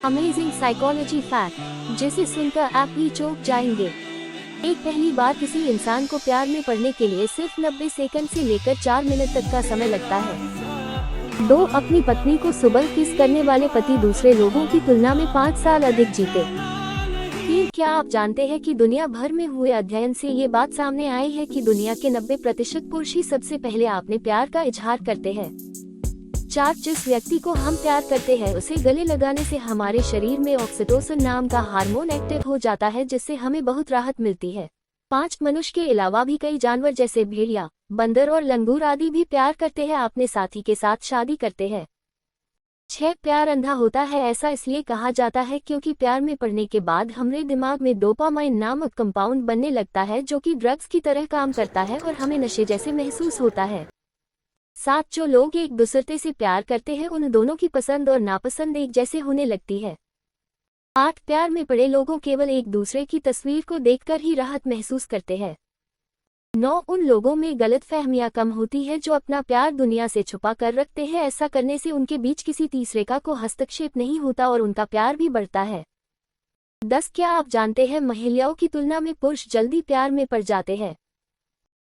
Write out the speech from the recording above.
Amazing psychology fact जिसे सुनकर आप ही चौंक जाएंगे। एक पहली बार किसी इंसान को प्यार में पड़ने के लिए सिर्फ 90 सेकंड से लेकर 4 मिनट तक का समय लगता है। 2 अपनी पत्नी को सुबह किस करने वाले पति दूसरे लोगों की तुलना में 5 साल अधिक जीते। 3 क्या आप जानते हैं कि दुनिया भर में हुए अध्ययन से ये बात सामने आई है कि दुनिया के 90% पुरुष ही सबसे पहले अपने प्यार का इजहार करते हैं। 4 जिस व्यक्ति को हम प्यार करते हैं उसे गले लगाने से हमारे शरीर में ऑक्सीटोसिन नाम का हार्मोन एक्टिव हो जाता है, जिससे हमें बहुत राहत मिलती है। 5 मनुष्य के अलावा भी कई जानवर जैसे भेड़िया, बंदर और लंगूर आदि भी प्यार करते हैं, अपने साथी के साथ शादी करते हैं। 6 प्यार अंधा होता है। ऐसा इसलिए कहा जाता है क्योंकि प्यार में पड़ने के बाद हमारे दिमाग में डोपामाइन नामक कंपाउंड बनने लगता है, जो कि ड्रग्स की तरह काम करता है और हमें नशे जैसे महसूस होता है। 7 जो लोग एक दूसरे से प्यार करते हैं उन दोनों की पसंद और नापसंद एक जैसे होने लगती है। 8 प्यार में पड़े लोगों केवल एक दूसरे की तस्वीर को देखकर ही राहत महसूस करते हैं। 9 उन लोगों में गलतफहमियां कम होती है जो अपना प्यार दुनिया से छुपा कर रखते हैं। ऐसा करने से उनके बीच किसी तीसरे का को हस्तक्षेप नहीं होता और उनका प्यार भी बढ़ता है। 10 क्या आप जानते हैं महिलाओं की तुलना में पुरुष जल्दी प्यार में पड़ जाते हैं।